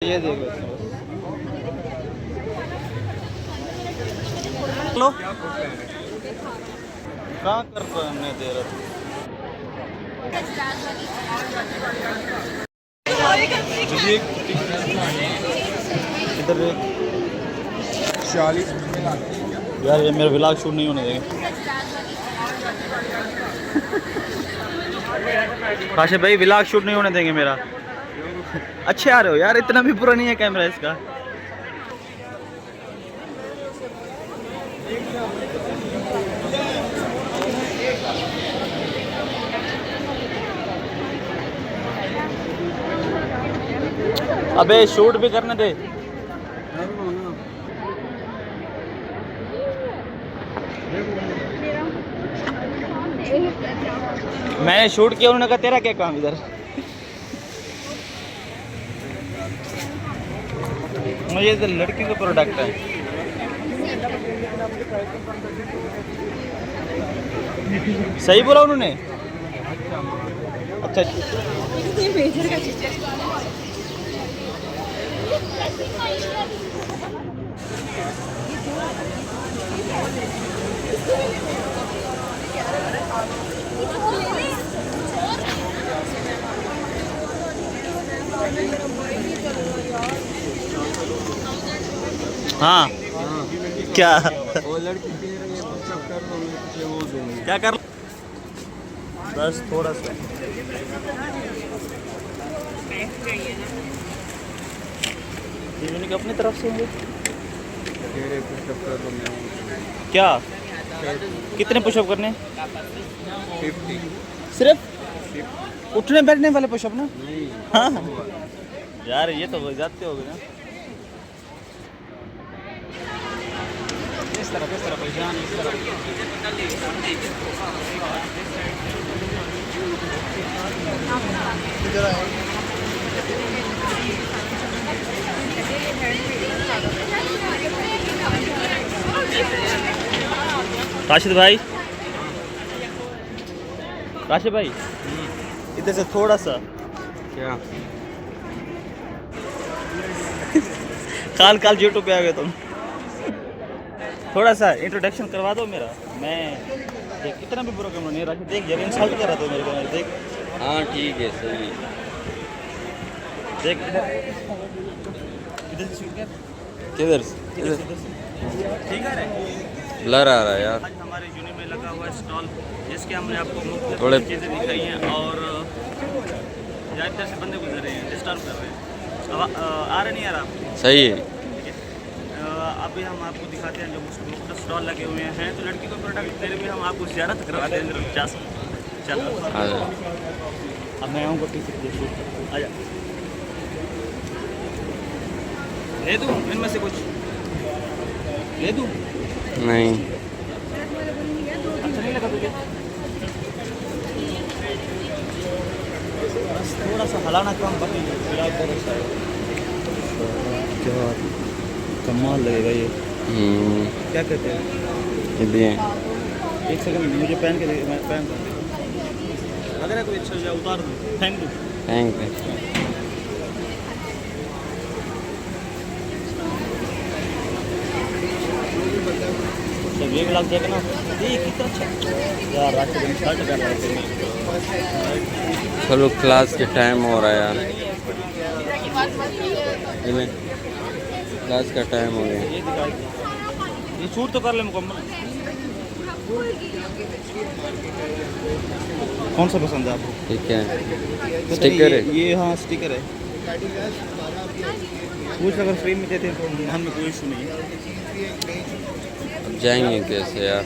ये देख लो कहाँ कर नहीं दे रहा इधर 40 यार ये मेरा व्लॉग शूट नहीं होने देंगे। काशिफ भाई व्लॉग शूट नहीं होने देंगे मेरा। अच्छे आ रहे हो यार, इतना भी बुरा नहीं है कैमरा इसका। अबे शूट भी करने दे। मैंने शूट किया, उन्होंने कहा तेरा क्या काम इधर। मुझे तो लड़की का प्रोडक्ट है। सही बोला उन्होंने। अच्छा हाँ क्या वो लड़की कह रही है पुशअप कर दो, मैं तुझे वो दूंगी। क्या कर बस थोड़ा सा अपनी तरफ से होंगे। कह रहे पुशअप कर दो, मैं क्या कितने पुशअप करने? 50 सिर्फ उठने बैठने वाले पुशअप ना? नहीं। हाँ यार ये तो जाते हो गए ना। इस तरह पहचान इस राशिद भाई, राशिद भाई इधर से थोड़ा सा क्या काल यूट्यूब पे आ गए तुम। थोड़ा सा इंट्रोडक्शन करवा दो मेरा। मैं देख इतना भी बुरा कैमरा नहीं रखा। देख यार इंसल्ट कर रहा था मेरे को। देख हाँ ठीक है सही। देख इधर से शूट कर। किधर ठीक है रे। ब्लर आ रहा है यार। आज हमारे यूनिट में लगा हुआ स्टॉल जिसके हमने आपको मुख्य थोड़े चीज़ें दिखाई हैं और ज़्यादातर से बंदे गुजर रहे हैं, डिस्टर्ब कर रहे हैं। अब आ रहे नहीं आ रहा सही है। ठीक है। अभी हम आपको दिखाते हैं जो मुख्य स्टॉल लगे हुए हैं। तो लड़की को प्रोडक्ट देने में हम आपको ज़्यारत करवाते हैं। चल अब मैं आऊँगा टी-शर्ट आ जा। ले दूँ इनमें से कुछ ले दूँ? नहीं अच्छा नहीं लगा तुझे? बस थोड़ा सा हलाना कम बाकी क्या कमाल लगेगा ये। क्या कहते हैं ये एक सेकंड मुझे पहन के दे। मैं पहन अगर कोई अच्छा हो जाए उतार दूँ, फेंक दूँ। Thank you. जब ये ब्लॉग देखे ना ये कितना अच्छा यार। रात को शर्ट कर रहा है। चलो क्लास के टाइम हो रहा है यार। क्लास का टाइम हो गया। ये दिखा ये शूट तो कर ले मुकम्मल। कौन सा पसंद है आपको? ठीक है स्टिकर है ये हाँ स्टिकर है। कुछ अगर फ्री में देते तो हमें कोई इशू नहीं है। अब जाएंगे कैसे यार?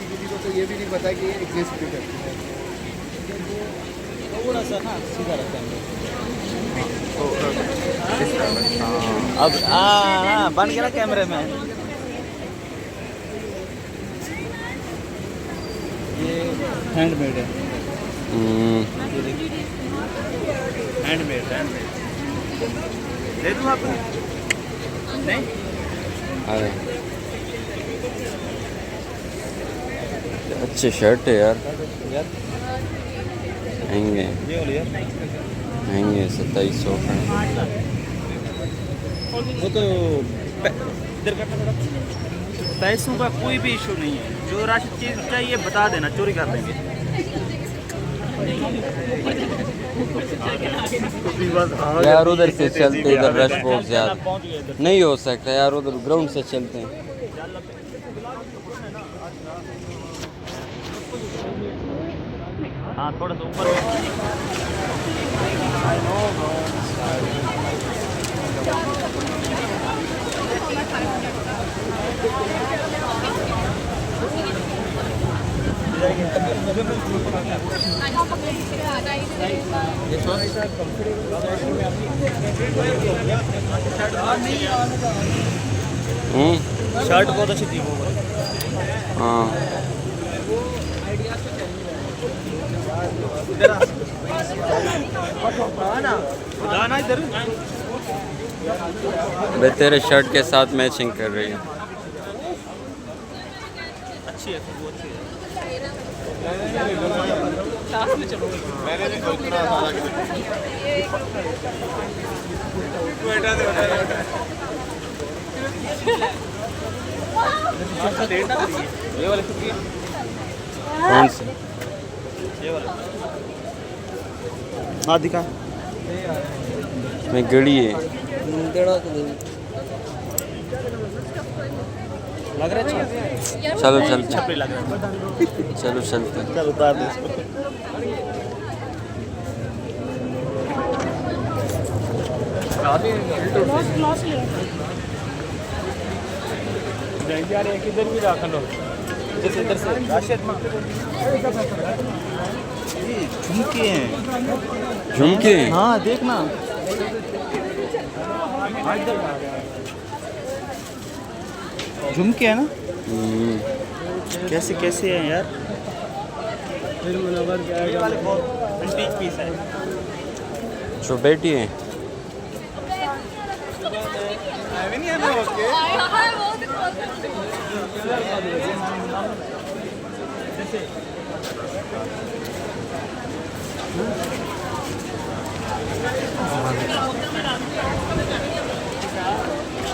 किसी को तो ये भी नहीं पता कि ये एग्जिस्ट भी करती है। थोड़ा सा ना सीधा रखते हैं अब। हाँ बन गया ना कैमरे में। ये हैंडमेड है। हैंडमेड दे दूँ आपको? नहीं अरे अच्छे शर्ट है यार। यार महंगे ये वाली यार महंगे हैं, 2700 का है। वो तो इधर करना थोड़ा। पैसों का कोई भी इशू नहीं है, जो राशि चीज़ चाहिए बता देना, चोरी कर देंगे। यार उधर से चलते, इधर रश बहुत ज़्यादा नहीं हो सकता यार, उधर ग्राउंड से चलते हैं। हाँ थोड़ा सा ऊपर शर्ट बहुत अच्छी थी वो। हाँ जाना इधर बे तेरे शर्ट के साथ मैचिंग कर रही है। अच्छी है, वो अच्छी है। ये वाले कौन से? ये वाला हाँ दिखा में गड़ी है, लग रहा है अच्छा। चलो चल छपरी लग रहा है। चलो चलते हैं। चल उतार दे इसको। इधर भी रख लो, जैसे इधर से राशिद झुमके हैं। झुमके? हाँ देखना, झुमके है ना। कैसे कैसे हैं यार, ये वाले बहुत एंटीक पीस है। जो बेटी है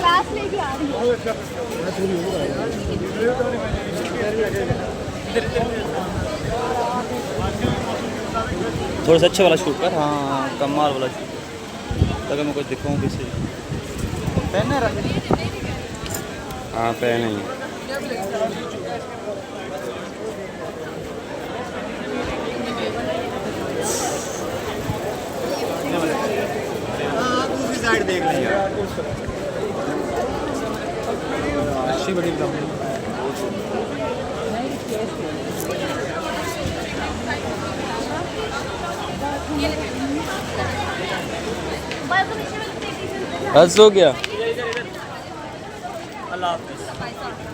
क्लास लेके आ रही है। थोड़ा सा अच्छा वाला शूट कर। हाँ कमाल वाला शूट, अगर मैं कुछ दिखाऊँ किसी पहनने रख। हाँ पहने दूसरी साइड देख लिया। अच्छी बड़ी बस हो गया। अल्लाह हाफ़िज़।